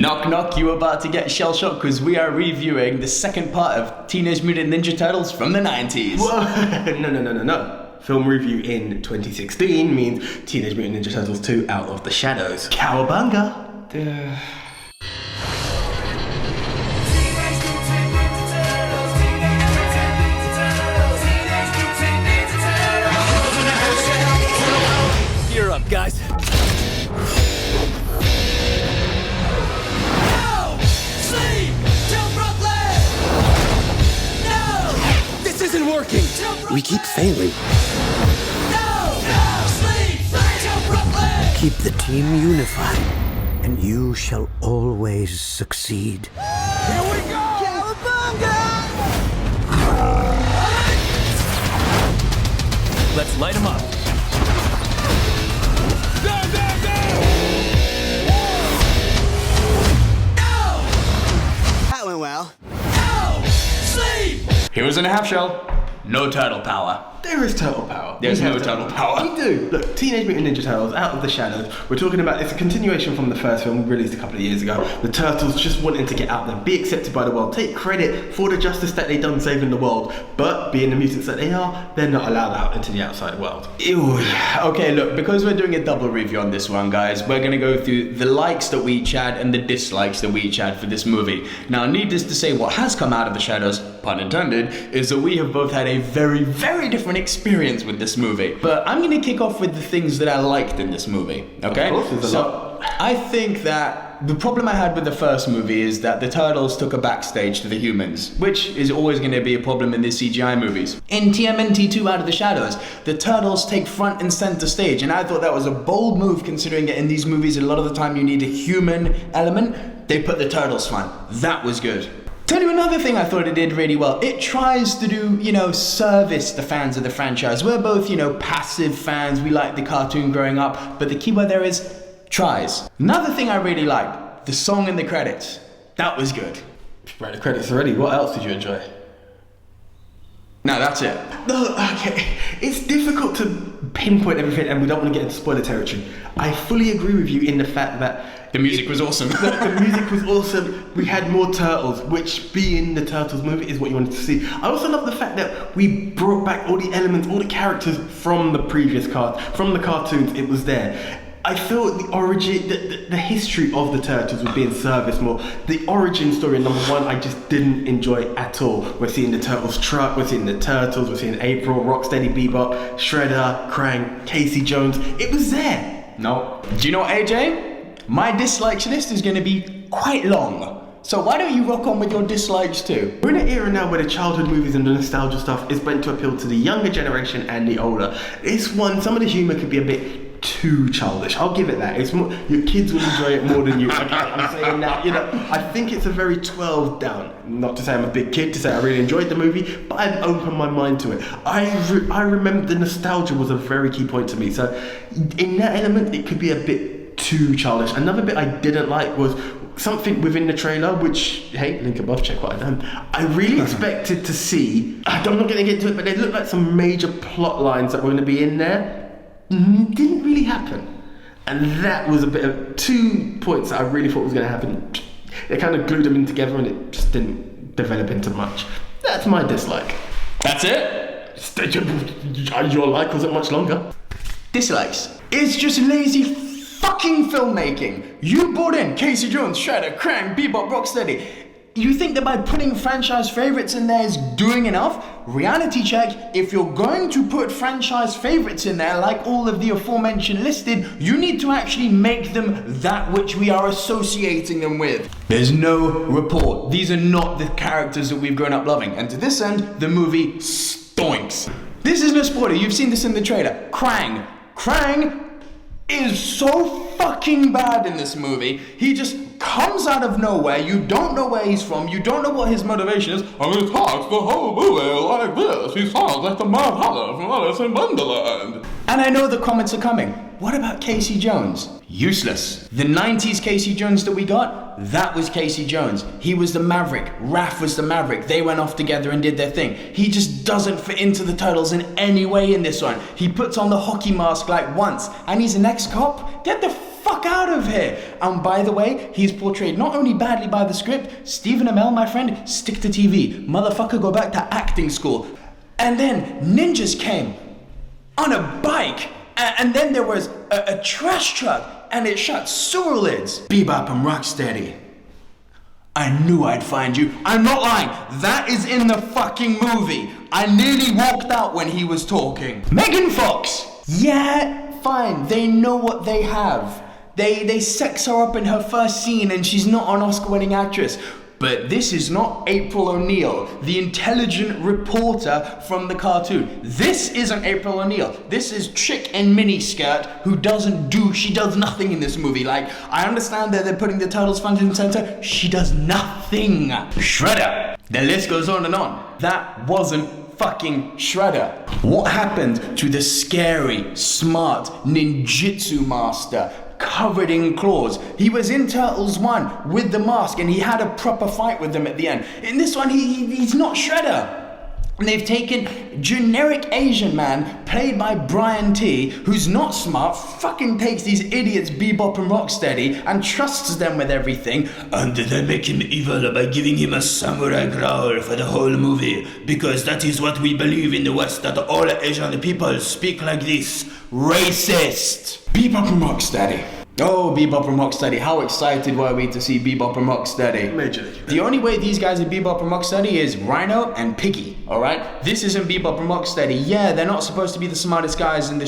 Knock knock, you about to get shell shocked because we are reviewing the second part of Teenage Mutant Ninja Turtles from the 90s. No. Film review in 2016 means Teenage Mutant Ninja Turtles 2 Out of the Shadows. Cowabunga! Gear up, guys. Isn't working. We keep failing. Keep the team unified, and you shall always succeed. Here we go! Let's light them up. That went well. Heroes in a half shell, no turtle power. There is turtle power. There's no turtle power. We do. Look, Teenage Mutant Ninja Turtles, Out of the Shadows. We're talking about, it's a continuation from the first film released a couple of years ago. The Turtles just wanting to get out there, be accepted by the world, take credit for the justice that they done saving the world. But being the mutants that they are, they're not allowed out into the outside world. Ew. Okay, look, because we're doing a double review on this one, guys, we're going to go through the likes that we each had and the dislikes that we each had for this movie. Now, needless to say, what has come out of the shadows, pun intended, is that we have both had a very, very different experience with this movie. But I'm going to kick off with the things that I liked in this movie, okay? Of course, so I think that the problem I had with the first movie is that the Turtles took a backstage to the humans, which is always going to be a problem in the CGI movies. In TMNT 2 Out of the Shadows, the Turtles take front and center stage, and I thought that was a bold move considering that in these movies a lot of the time you need a human element. They put the Turtles front. That was good. Tell you another thing I thought it did really well. It tries to do, service the fans of the franchise. We're both, passive fans. We like the cartoon growing up, but the key word there is tries. Another thing I really liked, the song in the credits. That was good. Right, the credits already. What else did you enjoy? No, that's it. No, okay. It's difficult to pinpoint everything, and we don't want to get into spoiler territory. I fully agree with you in the fact that the music was awesome. The music was awesome. We had more turtles, which being the Turtles movie is what you wanted to see. I also love the fact that we brought back all the elements, all the characters from the previous from the cartoons. It was there. I felt the origin, the history of the Turtles would be in service more. The origin story, number one, I just didn't enjoy at all. We're seeing the Turtles truck, we're seeing the Turtles, we're seeing April, Rocksteady, Bebop, Shredder, Krang, Casey Jones. It was there. No. Do you know what, AJ? My dislikes list is going to be quite long. So why don't you rock on with your dislikes too? We're in an era now where the childhood movies and the nostalgia stuff is meant to appeal to the younger generation and the older. Some of the humour could be a bit too childish. I'll give it that. It's more, your kids will enjoy it more than you. Okay, I'm saying that. I think it's a very 12 down. Not to say I'm a big kid, to say I really enjoyed the movie, but I've opened my mind to it. I remember the nostalgia was a very key point to me. So in that element, it could be a bit too childish. Another bit I didn't like was something within the trailer, which, hey, link above, check what I've done. I really expected to see, I'm not going to get into it, but they looked like some major plot lines that were going to be in there. Didn't really happen. And that was a bit of 2 points that I really thought was going to happen. They kind of glued them in together and it just didn't develop into much. That's my dislike. That's it? Your like wasn't much longer. Dislikes. It's just lazy fucking filmmaking. You brought in Casey Jones, Shredder, Krang, Bebop, Rocksteady. You think that by putting franchise favorites in there is doing enough? Reality check, if you're going to put franchise favorites in there, like all of the aforementioned listed, you need to actually make them that which we are associating them with. There's no rapport. These are not the characters that we've grown up loving. And to this end, the movie stinks. This is no spoiler, you've seen this in the trailer. Krang is so fucking bad in this movie. He just comes out of nowhere. You don't know where he's from. You don't know what his motivation is. And he talks the whole movie like this. He sounds like the Mad Hatter from Alice in Wonderland. And I know the comments are coming. What about Casey Jones? Useless. The 90s Casey Jones that we got, that was Casey Jones. He was the Maverick. Raph was the Maverick. They went off together and did their thing. He just doesn't fit into the Turtles in any way in this one. He puts on the hockey mask like once, and he's an ex-cop? Get the fuck out of here. And by the way, he's portrayed not only badly by the script, Stephen Amell, my friend, stick to TV. Motherfucker, go back to acting school. And then ninjas came on a bike. And then there was a trash truck and it shot sewer lids. Bebop and Rocksteady. I knew I'd find you. I'm not lying. That is in the fucking movie. I nearly walked out when he was talking. Megan Fox. Yeah, fine. They know what they have. They sex her up in her first scene and she's not an Oscar-winning actress. But this is not April O'Neil, the intelligent reporter from the cartoon. This isn't April O'Neil. This is chick in miniskirt who she does nothing in this movie. Like, I understand that they're putting the Turtles front and center. She does nothing. Shredder. The list goes on and on. That wasn't fucking Shredder. What happened to the scary, smart ninjutsu master? Covered in claws. He was in Turtles 1 with the mask and he had a proper fight with them at the end. In this one, he's not Shredder. And they've taken generic Asian man played by Brian T, who's not smart, fucking takes these idiots Bebop and Rocksteady and trusts them with everything. And they make him evil by giving him a samurai growl for the whole movie. Because that is what we believe in the West, that all Asian people speak like this. Racist. Bebop and Rocksteady. Oh, Bebop and Rocksteady. How excited were we to see Bebop and Rocksteady? Majorly. The only way these guys are Bebop and Rocksteady is Rhino and Piggy, alright? This isn't Bebop and Rocksteady. Yeah, they're not supposed to be the smartest guys in the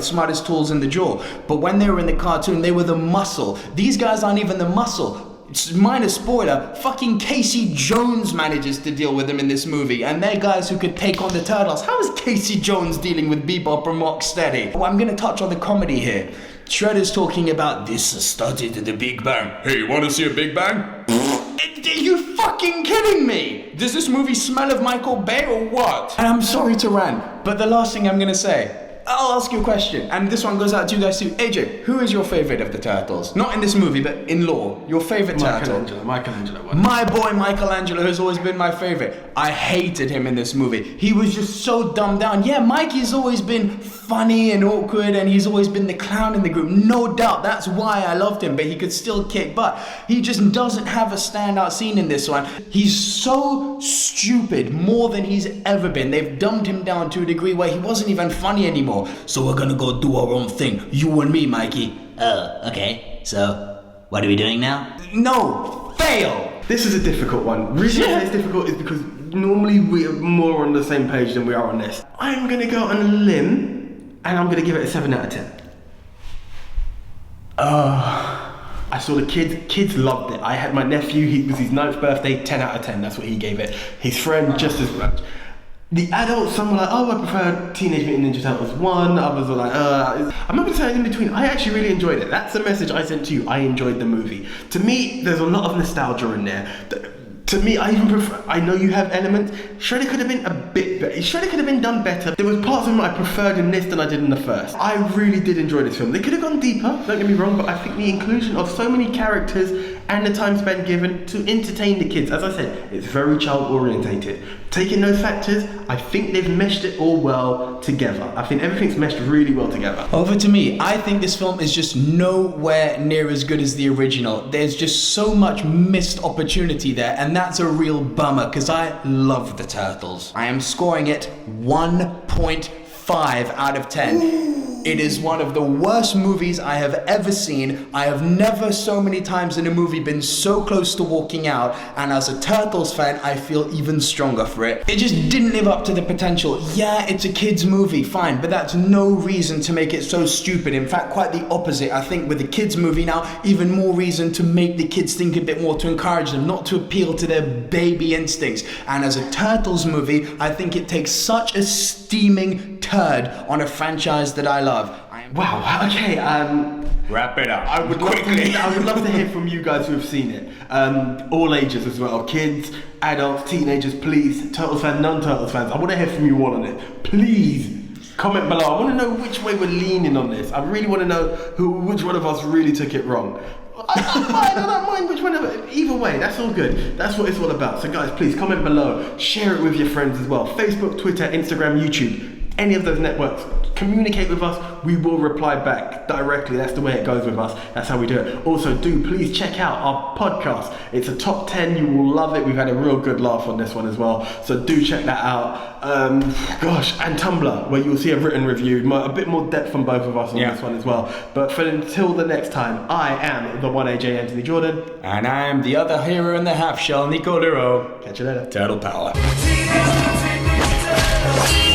smartest tools in the drawer. But when they were in the cartoon, they were the muscle. These guys aren't even the muscle. Minor spoiler, fucking Casey Jones manages to deal with them in this movie, and they're guys who could take on the Turtles. How is Casey Jones dealing with Bebop and Rocksteady? Well, I'm gonna touch on the comedy here. Shredder's talking about this started at the Big Bang. Hey, you wanna see a Big Bang? Are you fucking kidding me? Does this movie smell of Michael Bay or what? And I'm sorry to rant, but the last thing I'm gonna say, I'll ask you a question, and this one goes out to you guys too. AJ, who is your favorite of the Turtles? Not in this movie, but in lore. Your favorite turtle? Michelangelo. My boy Michelangelo has always been my favorite. I hated him in this movie. He was just so dumbed down. Yeah, Mikey's always been funny and awkward, and he's always been the clown in the group. No doubt, that's why I loved him, but he could still kick butt. He just doesn't have a standout scene in this one. He's so stupid, more than he's ever been. They've dumbed him down to a degree where he wasn't even funny anymore. So we're gonna go do our own thing, you and me, Mikey. Oh, okay. So, what are we doing now? No, fail! This is a difficult one. The reason I say it's difficult is because normally we're more on the same page than we are on this. I'm gonna go on a limb and I'm gonna give it a 7 out of 10. I saw the kids loved it. I had my nephew, it was his 9th birthday, 10 out of 10, that's what he gave it. His friend, just as much. The adults, some were like, oh, I prefer Teenage Mutant Ninja Turtles 1, others were like, I'm not going to say in between. I actually really enjoyed it. That's the message I sent to you. I enjoyed the movie. To me, there's a lot of nostalgia in there. To me, I even prefer, I know you have elements, Shredder could have been a bit better. Shredder could have been done better. There was parts of him I preferred in this than I did in the first. I really did enjoy this film. They could have gone deeper, don't get me wrong, but I think the inclusion of so many characters and the time spent given to entertain the kids, as I said, it's very child orientated. Taking those factors, I think they've meshed it all well together. I think everything's meshed really well together. Over to me, I think this film is just nowhere near as good as the original. There's just so much missed opportunity there, and that's a real bummer, because I love the Turtles. I am scoring it 1.5 out of 10. It is one of the worst movies I have ever seen. I have never so many times in a movie been so close to walking out, and as a Turtles fan, I feel even stronger for it. It just didn't live up to the potential. Yeah, it's a kid's movie, fine, but that's no reason to make it so stupid. In fact, quite the opposite. I think with the kids movie now, even more reason to make the kids think a bit more, to encourage them, not to appeal to their baby instincts. And as a Turtles movie, I think it takes such a steaming turd on a franchise that I love. Wow, okay, Wrap it up. I would love to hear from you guys who have seen it. All ages as well. Kids, adults, teenagers, please. Turtles fans, non-Turtles fans. I want to hear from you all on it. Please comment below. I want to know which way we're leaning on this. I really want to know which one of us really took it wrong. I don't mind which one of it. Either way, that's all good. That's what it's all about. So guys, please comment below. Share it with your friends as well. Facebook, Twitter, Instagram, YouTube. any of those networks, communicate with us. We will reply back directly. That's the way it goes with us. That's how we do it. Also, do please check out our podcast. It's a top 10. You will love it. We've had a real good laugh on this one as well. So do check that out. And Tumblr, where you'll see a written review, a bit more depth from both of us on this one as well. But for until the next time, I am the 1AJ Anthony Jordan. And I'm the other hero in the half shell, Nico Lero. Catch you later. Turtle power. Teenage Mutant Ninja Turtles.